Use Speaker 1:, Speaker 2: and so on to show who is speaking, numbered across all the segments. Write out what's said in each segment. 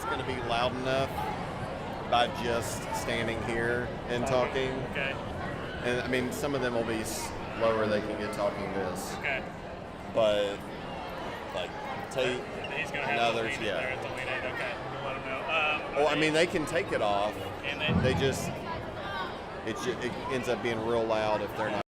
Speaker 1: it's going to be loud enough by just standing here and talking.
Speaker 2: Okay.
Speaker 1: And I mean, some of them will be slower. They can get talking this.
Speaker 2: Okay.
Speaker 1: But like Tate
Speaker 2: He's gonna
Speaker 1: and
Speaker 2: have
Speaker 1: others,
Speaker 2: the lead
Speaker 1: yeah.
Speaker 2: there at the lead eight. Okay. We'll let him know.
Speaker 1: Well, I mean, they can take it off.
Speaker 2: And
Speaker 1: They just it ends up being real loud if they're not.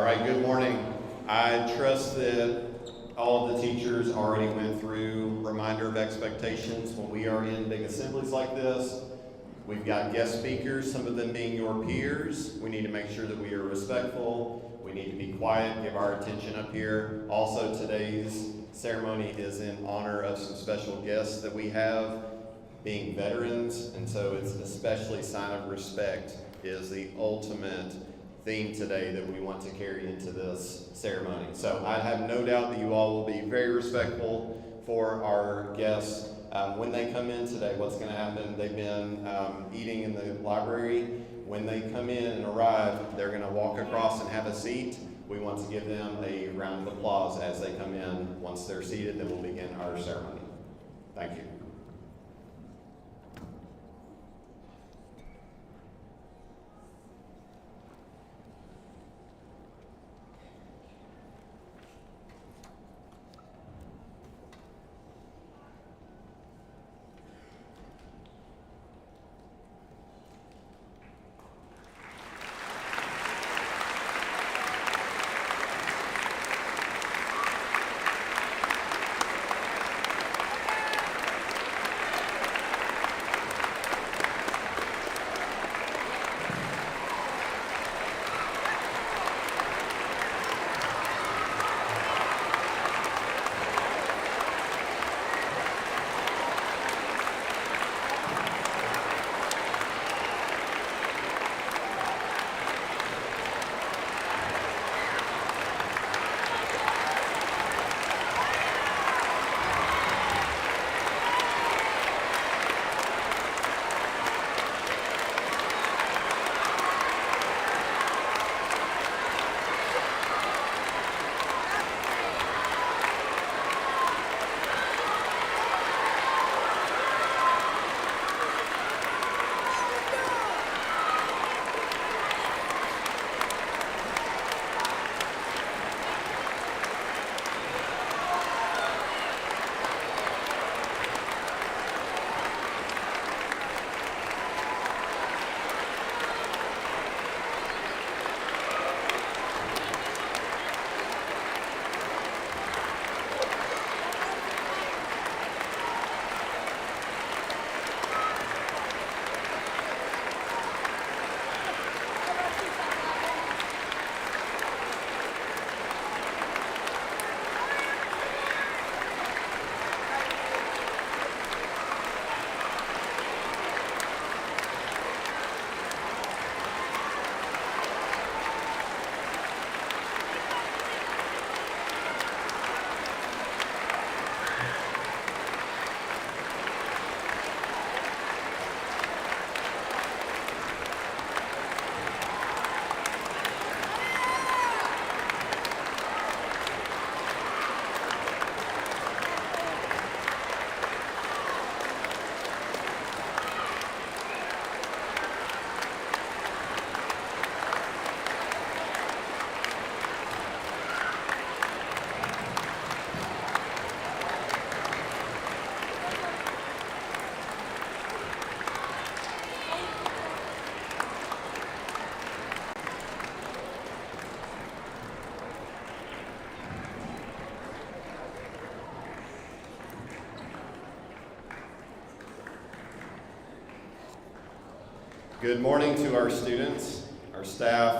Speaker 1: All right, good morning. I trust that all of the teachers already went through reminder of expectations when we are in big assemblies like this. We've got guest speakers, some of them being your peers. We need to make sure that we are respectful. We need to be quiet, give our attention up here. Also, today's ceremony is in honor of some special guests that we have, being veterans, and so it's especially sign of respect is the ultimate theme today that we want to carry into this ceremony. So I have no doubt that you all will be very respectful for our guests. When they come in today, what's going to happen, they've been eating in the library. When they come in and arrive, they're going to walk across and have a seat. We want to give them a round of applause as they come in. Once they're seated, then we'll begin our ceremony. Thank you. Good morning to our students, our staff,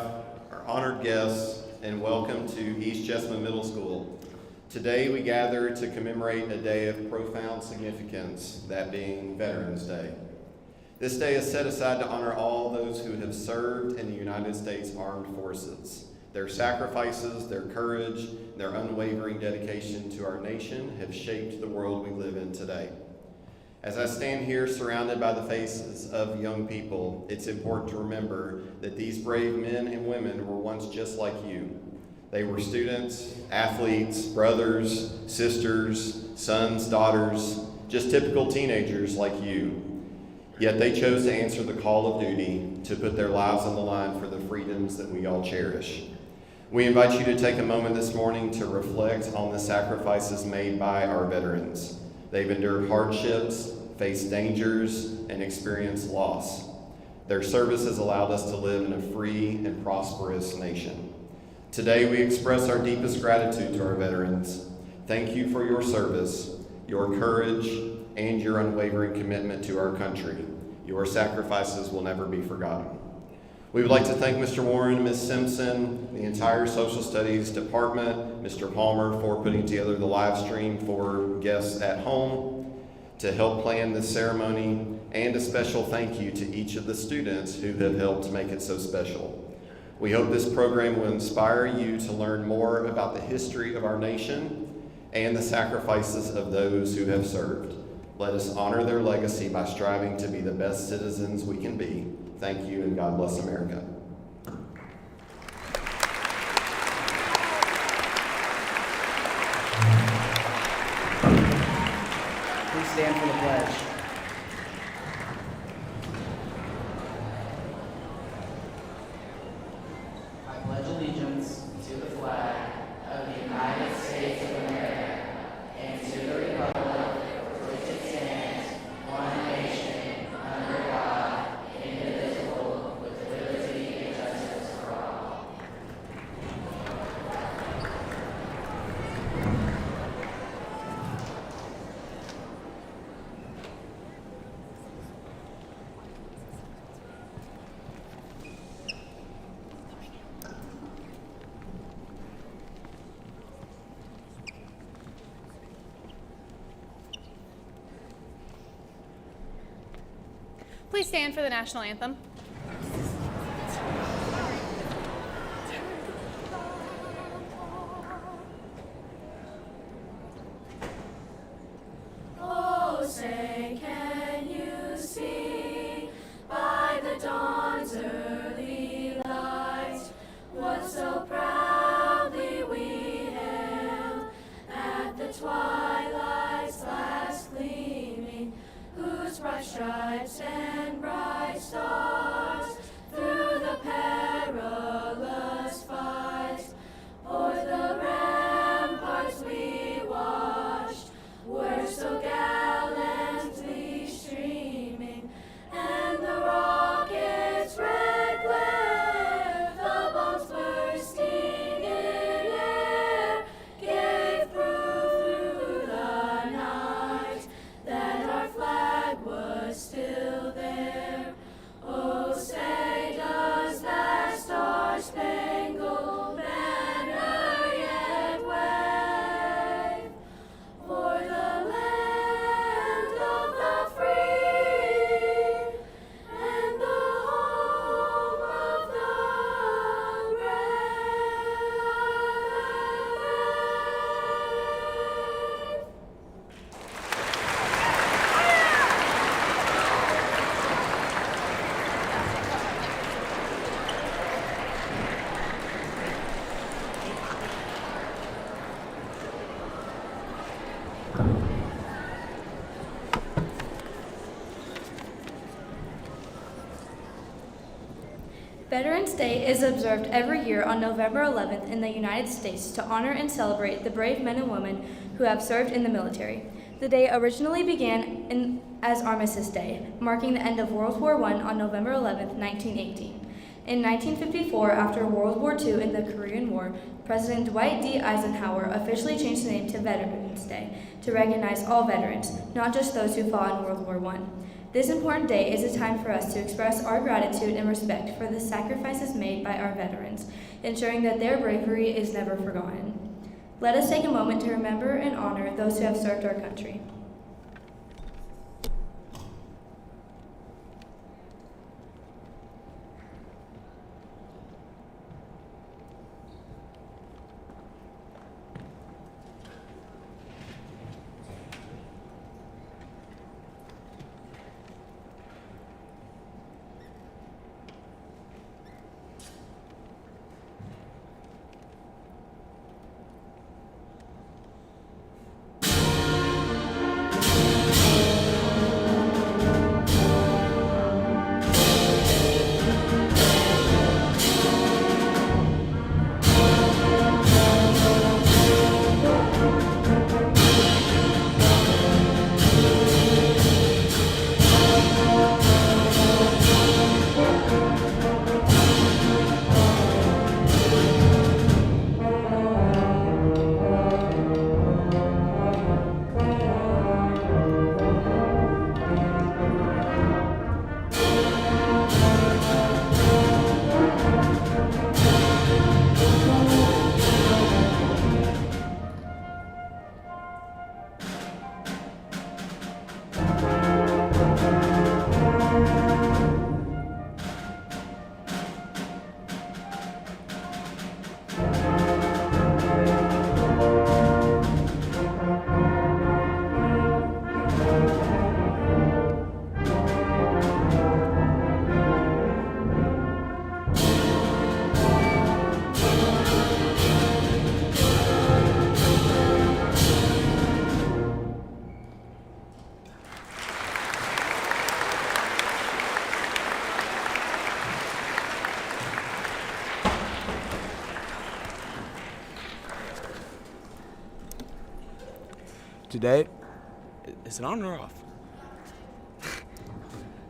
Speaker 1: our honored guests, and welcome to East Jessamine Middle School. Today we gather to commemorate a day of profound significance, that being Veterans Day. This day is set aside to honor all those who have served in the United States Armed Forces. Their sacrifices, their courage, their unwavering dedication to our nation have shaped the world we live in today. As I stand here surrounded by the faces of young people, it's important to remember that these brave men and women were once just like you. They were students, athletes, brothers, sisters, sons, daughters, just typical teenagers like you. Yet they chose to answer the call of duty to put their lives on the line for the freedoms that we all cherish. We invite you to take a moment this morning to reflect on the sacrifices made by our veterans. They've endured hardships, faced dangers, and experienced loss. Their service has allowed us to live in a free and prosperous nation. Today, we express our deepest gratitude to our veterans. Thank you for your service, your courage, and your unwavering commitment to our country. Your sacrifices will never be forgotten. We would like to thank Mr. Warren, Ms. Simpson, the entire Social Studies Department, Mr. Palmer for putting together the live stream for guests at home to help plan this ceremony, and a special thank you to each of the students who have helped make it so special. We hope this program will inspire you to learn more about the history of our nation and the sacrifices of those who have served. Let us honor their legacy by striving to be the best citizens we can be. Thank you, and God bless America.
Speaker 3: Please stand for the pledge. I pledge allegiance to the flag of the United States of America and to the republic for which it stands, one nation, under God, indivisible, with liberty and justice for all.
Speaker 4: Please stand for the national anthem.
Speaker 5: Oh, say, can you see by the dawn's early light what so proudly we hailed at the twilight's last gleaming, whose bright stripes and bright stars through the perilous fight o'er the ramparts we watched were so gallantly streaming, and the rocket's red glare, the bombs bursting in air, gave proof through the night that our flag was still there. Oh, say, does that star-spangled banner yet wave o'er the land of the free and the home of the brave?
Speaker 6: Veterans Day is observed every year on November 11th in the United States to honor and celebrate the brave men and women who have served in the military. The day originally began as Armistice Day, marking the end of World War I on November 11th, 1918. In 1954, after World War II and the Korean War, President Dwight D. Eisenhower officially changed the name to Veterans Day to recognize all veterans, not just those who fought in World War I. This important day is a time for us to express our gratitude and respect for the sacrifices made by our veterans, ensuring that their bravery is never forgotten. Let us take a moment to remember and honor those who have served our country.
Speaker 7: Today, is it on or off?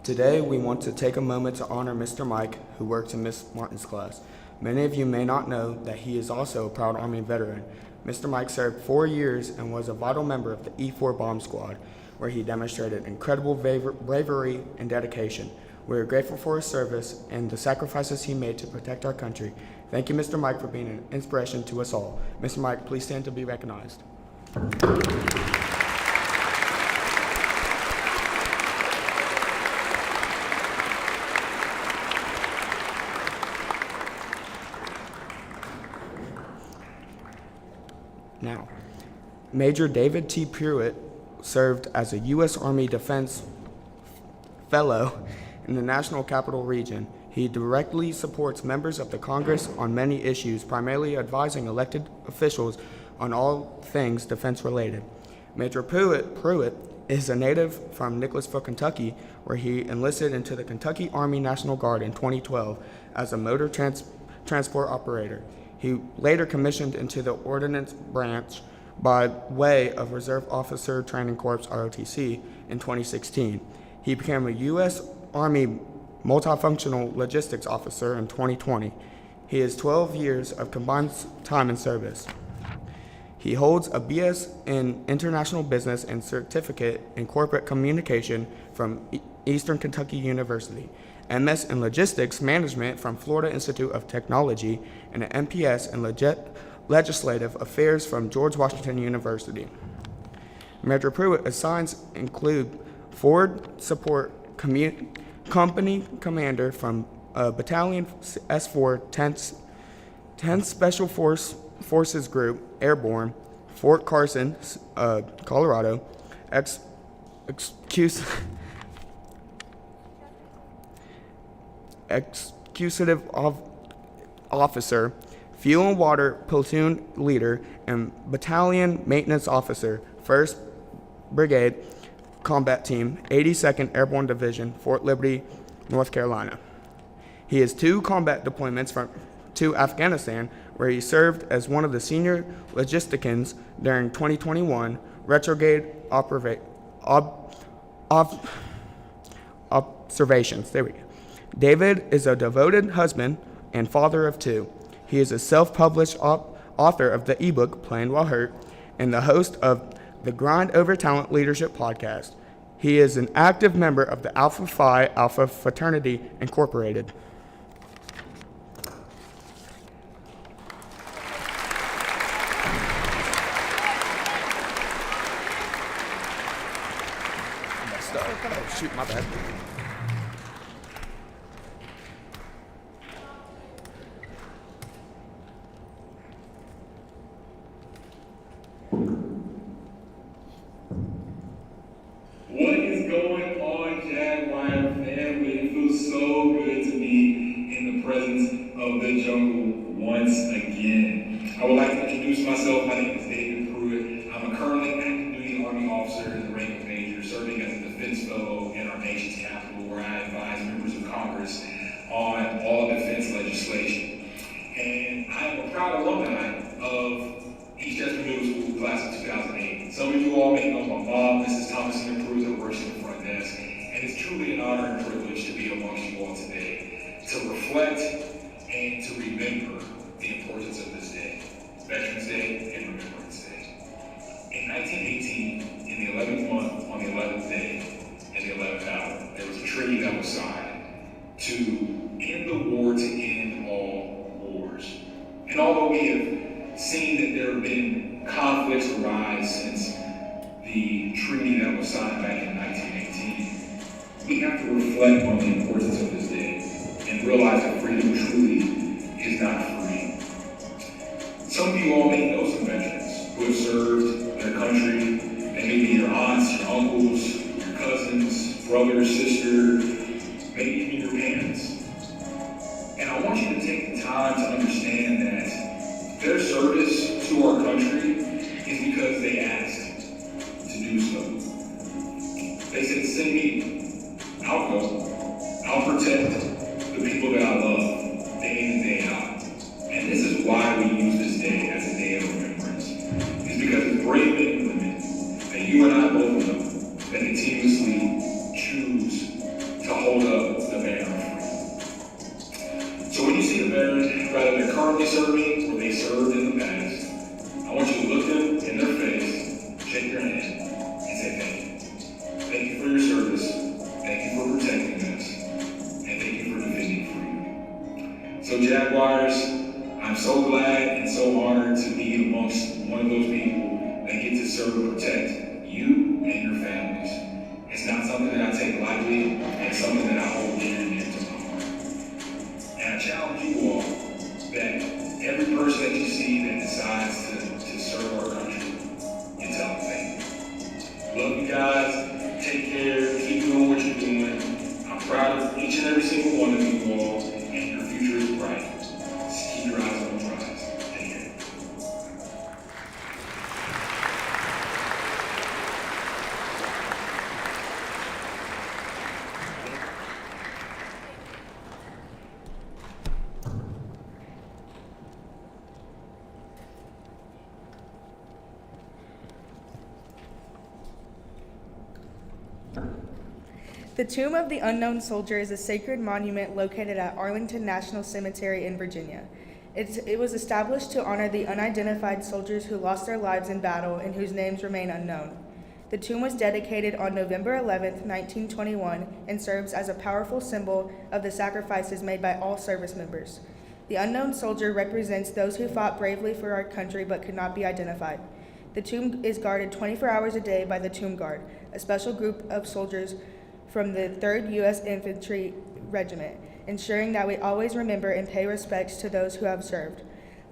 Speaker 7: Today, we want to take a moment to honor Mr. Mike, who works in Miss Martin's class. Many of you may not know that he is also a proud Army veteran. Mr. Mike served 4 years and was a vital member of the E4 bomb squad, where he demonstrated incredible bravery and dedication. We are grateful for his service and the sacrifices he made to protect our country. Thank you, Mr. Mike, for being an inspiration to us all. Mr. Mike, please stand to be recognized. Now, Major David T. Pruitt served as a U.S. Army Defense Fellow in the National Capital Region. He directly supports members of the Congress on many issues, primarily advising elected officials on all things defense-related. Major Pruitt is a native from Nicholasville, Kentucky, where he enlisted into the Kentucky Army National Guard in 2012 as a motor transport operator. He later commissioned into the Ordnance Branch by way of Reserve Officer Training Corps, ROTC, in 2016. He became a U.S. Army Multifunctional Logistics Officer in 2020. He has 12 years of combined time in service. He holds a BS in International Business and Certificate in Corporate Communication from Eastern Kentucky University, MS in Logistics Management from Florida Institute of Technology, and an MPS in Legislative Affairs from George Washington University. Major Pruitt assigns include Forward Support Company Commander from Battalion S4 10th Special Forces Group, Airborne, Fort Carson, Colorado, Executive Officer, Fuel and Water Platoon Leader, and Battalion Maintenance Officer, 1st Brigade Combat Team, 82nd Airborne Division, Fort Liberty, North Carolina. He has 2 combat deployments to Afghanistan, where he served as one of the senior logisticians during 2021 retrograde observations. There we go. David is a devoted husband and father of 2. He is a self-published author of the ebook Playing While Hurt and the host of the Grind Over Talent Leadership podcast. He is an active member of the Alpha Phi Alpha Fraternity Incorporated. Oh, shoot, my bad.
Speaker 8: What is going on, Jaguar family? It feels so good to be in the presence of the jungle once again. I would like to introduce myself. My name is David Pruitt. I'm a currently active duty Army officer in the rank of Major, serving as a defense fellow in our nation's capital, where I advise members of Congress on all defense legislation. And I am a proud alumni of EJMS Middle School class of 2008. Some of you all may know my mom, Mrs. Thomasina Cruz, that works in the front desk. And it's truly an honor and privilege to be amongst you all today, to reflect and to remember the importance of this day, Veterans Day and Remembrance Day. In 1918, in the 11th month, on the 11th day, and the 11th hour, there was a treaty that was signed to end the war, to end all wars. And although we have seen that there have been conflicts arise since the treaty that was signed back in 1918, we have to reflect on the importance of this day and realize that freedom truly is not free. Some of you all may know some veterans who have served their country. They may be your aunts, your uncles, your cousins, brothers, sisters, maybe even your parents. And I want you to take the time to understand that their service to our country is because they asked to do so. They said, send me, I'll go. I'll protect the people that I love day in and day out. And this is why we use this day as a day of remembrance. It's because the brave men and women, they honored to be amongst one of those people that get to serve and protect you and your families. It's not something that I take lightly, and it's something that I hold near and dear to my heart. And I challenge you all that every person that you see that decides to serve our country, you tell them thank you. Love you guys. Take care. Keep doing what you're doing. I'm proud of each and every single one of you all, and your future is bright. Just keep your eyes on the prize. Take care.
Speaker 9: The Tomb of the Unknown Soldier is a sacred monument located at Arlington National Cemetery in Virginia. It was established to honor the unidentified soldiers who lost their lives in battle and whose names remain unknown. The tomb was dedicated on November 11, 1921, and serves as a powerful symbol of the sacrifices made by all service members. The unknown soldier represents those who fought bravely for our country but could not be identified. The tomb is guarded 24 hours a day by the Tomb Guard, a special group of soldiers from the 3rd U.S. Infantry Regiment, ensuring that we always remember and pay respects to those who have served.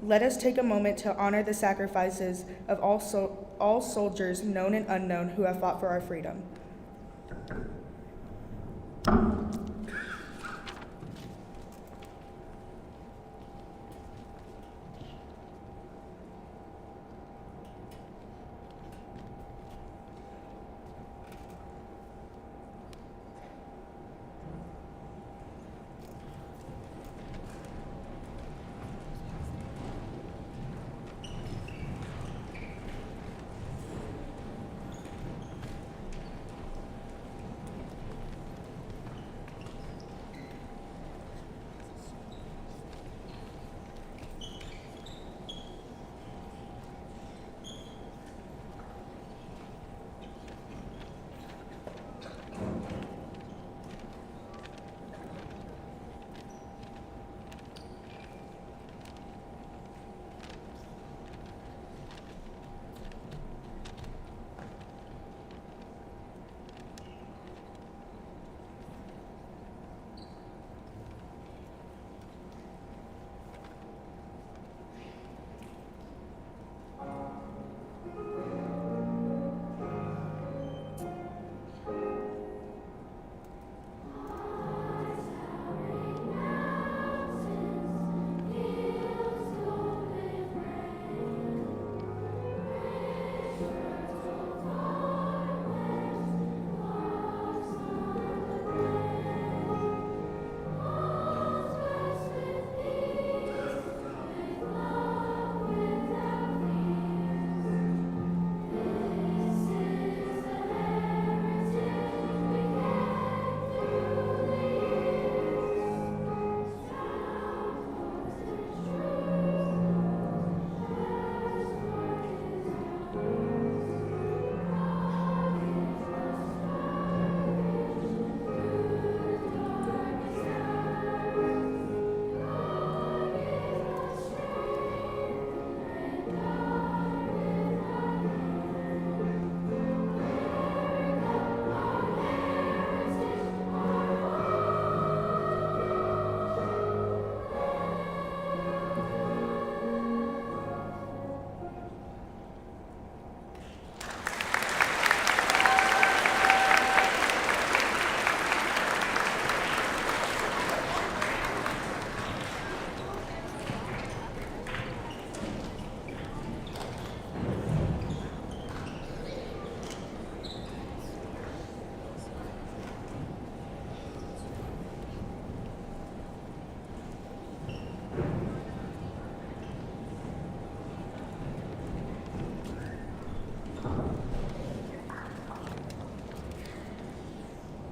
Speaker 9: Let us take a moment to honor the sacrifices of all soldiers, known and unknown, who have fought for our freedom.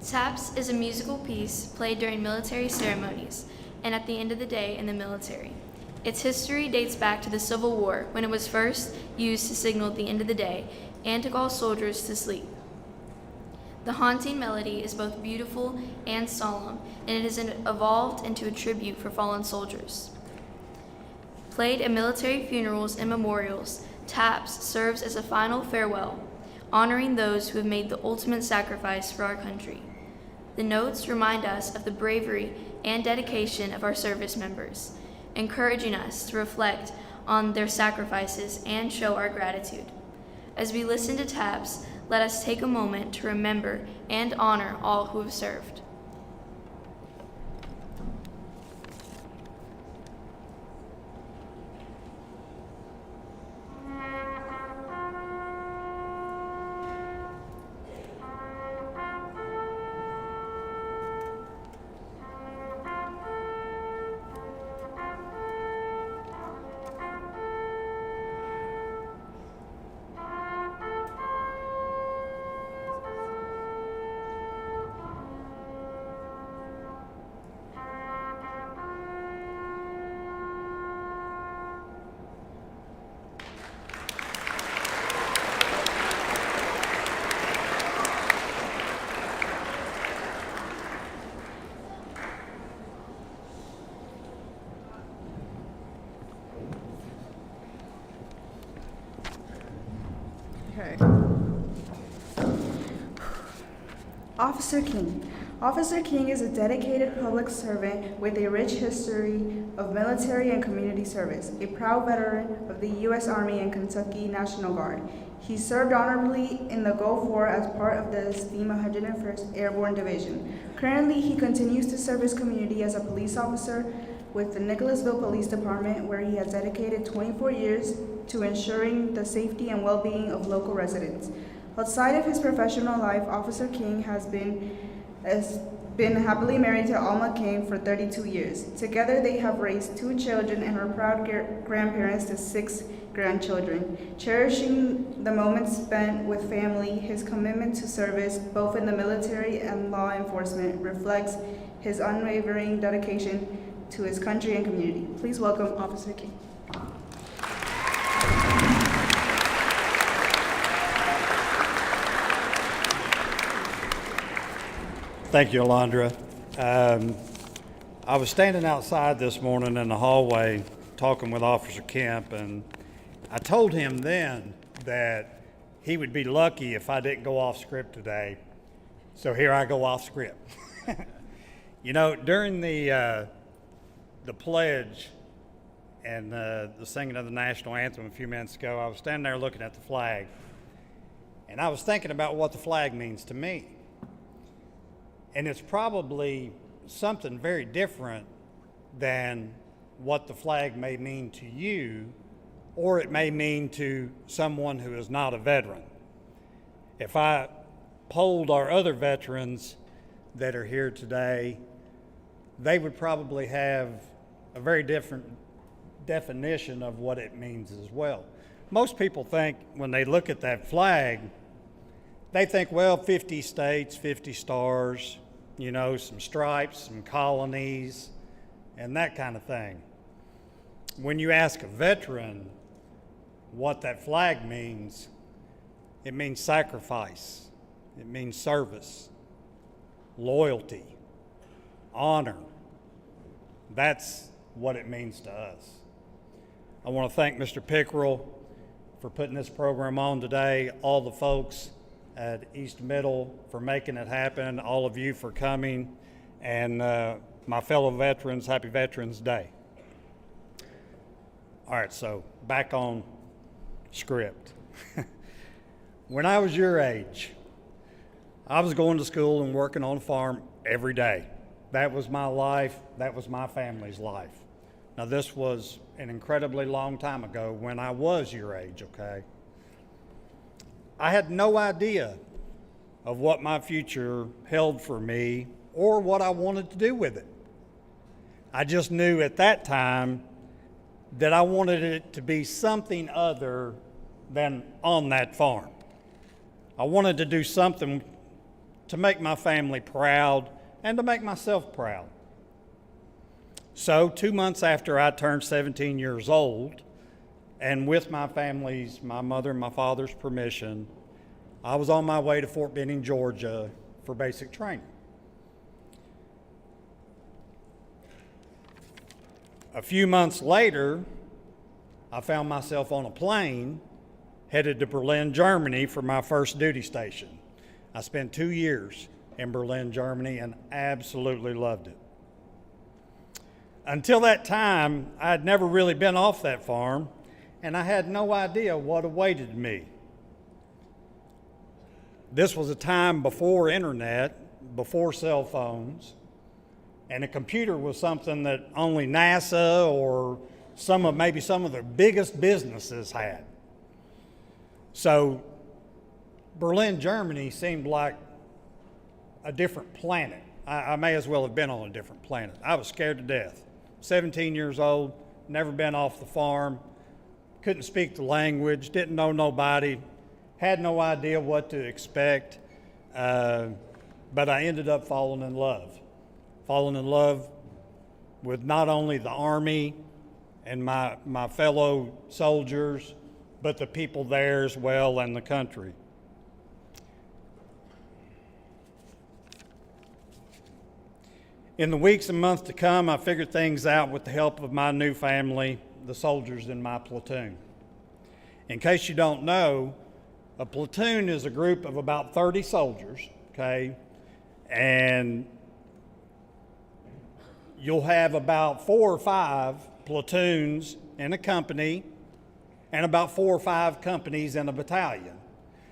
Speaker 6: Taps is a musical piece played during military ceremonies and at the end of the day in the military. Its history dates back to the Civil War, when it was first used to signal the end of the day and to call soldiers to sleep. The haunting melody is both beautiful and solemn, and it has evolved into a tribute for fallen soldiers. Played at military funerals and memorials, taps serves as a final farewell, honoring those who have made the ultimate sacrifice for our country. The notes remind us of the bravery and dedication of our service members, encouraging us to reflect on their sacrifices and show our gratitude. As we listen to taps, let us take a moment to remember and honor all who have served.
Speaker 9: Okay. Officer King. Officer King is a dedicated public servant with a rich history of military and community service, a proud veteran of the U.S. Army and Kentucky National Guard. He served honorably in the Gulf War as part of the esteemed 101st Airborne Division. Currently, he continues to serve his community as a police officer with the Nicholasville Police Department, where he has dedicated 24 years to ensuring the safety and well-being of local residents. Outside of his professional life, Officer King has been happily married to Alma King for 32 years. Together, they have raised 2 children and are proud grandparents to 6 grandchildren. Cherishing the moments spent with family, his commitment to service, both in the military and law enforcement, reflects his unwavering dedication to his country and community. Please welcome Officer King.
Speaker 10: Thank you, Alondra. I was standing outside this morning in the hallway talking with Officer Kemp, and I told him then that he would be lucky if I didn't go off script today. So here I go off script. You know, during the pledge and the singing of the national anthem a few minutes ago, I was standing there looking at the flag, and I was thinking about what the flag means to me. And it's probably something very different than what the flag may mean to you, or it may mean to someone who is not a veteran. If I polled our other veterans that are here today, they would probably have a very different definition of what it means as well. Most people think when they look at that flag, they think, well, 50 states, 50 stars, you know, some stripes, some colonies, and that kind of thing. When you ask a veteran what that flag means, it means sacrifice, it means service, loyalty, honor. That's what it means to us. I want to thank Mr. Pickerel for putting this program on today, all the folks at East Middle for making it happen, all of you for coming, and my fellow veterans, happy Veterans Day. All right, so back on script. When I was your age, I was going to school and working on a farm every day. That was my life, that was my family's life. Now this was an incredibly long time ago when I was your age, okay? I had no idea of what my future held for me or what I wanted to do with it. I just knew at that time that I wanted it to be something other than on that farm. I wanted to do something to make my family proud and to make myself proud. So 2 months after I turned 17 years old, and with my family's, my mother and my father's permission, I was on my way to Fort Benning, Georgia for basic training. A few months later, I found myself on a plane headed to Berlin, Germany for my first duty station. I spent 2 years in Berlin, Germany, and absolutely loved it. Until that time, I had never really been off that farm, and I had no idea what awaited me. This was a time before internet, before cell phones, and a computer was something that only NASA or maybe some of the biggest businesses had. So Berlin, Germany seemed like a different planet. I may as well have been on a different planet. I was scared to death. 17 years old, never been off the farm, couldn't speak the language, didn't know nobody, had no idea what to expect, but I ended up falling in love with not only the Army and my fellow soldiers, but the people there as well and the country. In the weeks and months to come, I figured things out with the help of my new family, the soldiers in my platoon. In case you don't know, a platoon is a group of about 30 soldiers, okay? And you'll have about 4 or 5 platoons in a company and about 4 or 5 companies in a battalion.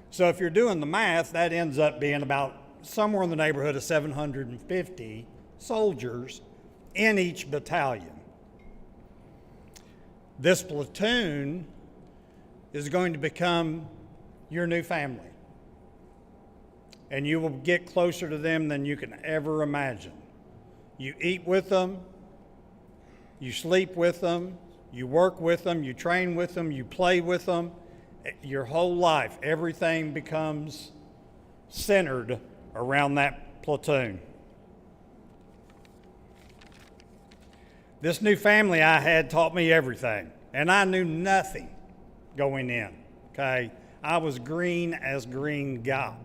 Speaker 10: So if you're doing the math, that ends up being about somewhere in the neighborhood of 750 soldiers in each battalion. This platoon is going to become your new family, and you will get closer to them than you can ever imagine. You eat with them, you sleep with them, you work with them, you train with them, you play with them. Your whole life, everything becomes centered around that platoon. This new family I had taught me everything, and I knew nothing going in, okay? I was green as green got.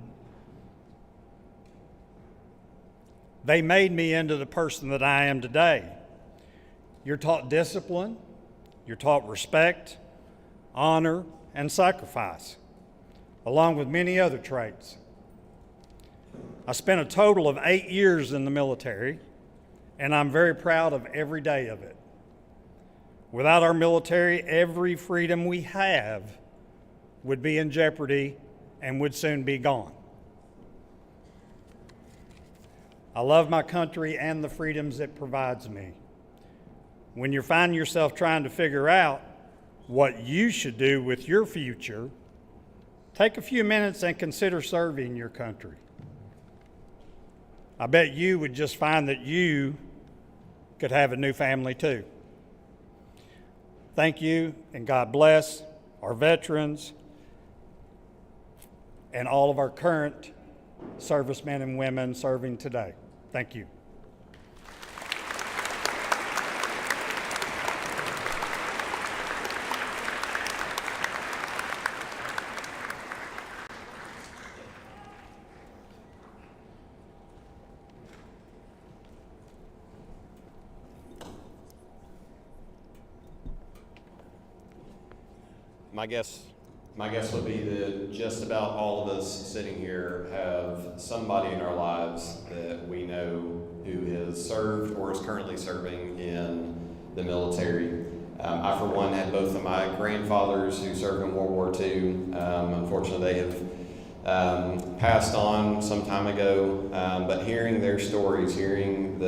Speaker 10: They made me into the person that I am today. You're taught discipline, you're taught respect, honor, and sacrifice, along with many other traits. I spent a total of 8 years in the military, and I'm very proud of every day of it. Without our military, every freedom we have would be in jeopardy and would soon be gone. I love my country and the freedoms it provides me. When you find yourself trying to figure out what you should do with your future, take a few minutes and consider serving your country. I bet you would just find that you could have a new family too. Thank you, and God bless our veterans and all of our current servicemen and women serving today. Thank you.
Speaker 1: My guess would be that just about all of us sitting here have somebody in our lives that we know who has served or is currently serving in the military. I, for one, had both of my grandfathers who served in World War II. Unfortunately, they have passed on some time ago, but hearing their stories, hearing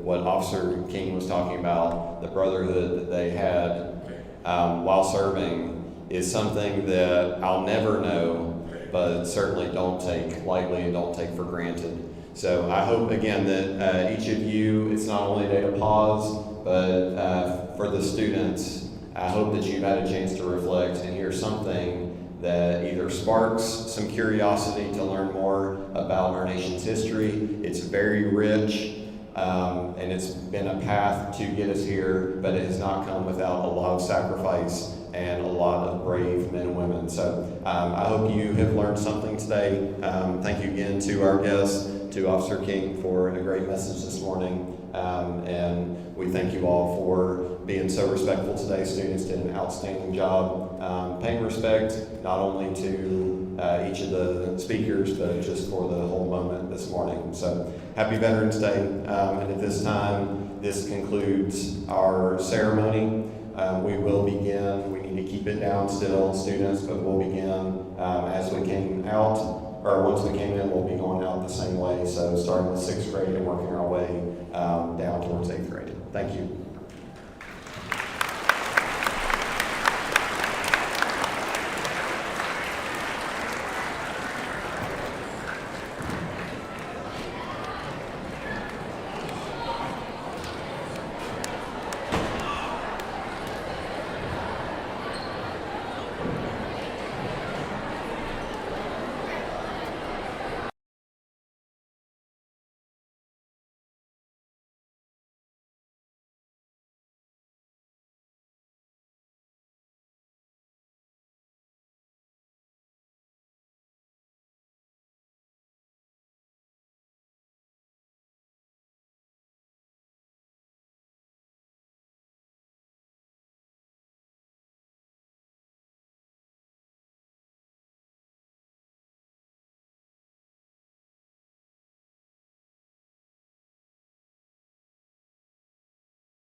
Speaker 1: what Officer King was talking about, the brotherhood that they had while serving, is something that I'll never know, but certainly don't take lightly and don't take for granted. So I hope, again, that each of you, it's not only a day to pause, but for the students, I hope that you've had a chance to reflect and hear something that either sparks some curiosity to learn more about our nation's history. It's very rich, and it's been a path to get us here, but it has not come without a lot of sacrifice and a lot of brave men and women. So I hope you have learned something today. Thank you again to our guests, to Officer King for a great message this morning. And we thank you all for being so respectful today. Students did an outstanding job paying respect not only to each of the speakers, but just for the whole moment this morning. So happy Veterans Day. And at this time, this concludes our ceremony. We will begin, we need to keep it down still, students, but we'll begin as we came out, or once we came in, we'll be going out the same way. So starting with 6th grade and working our way down towards 8th grade. Thank you.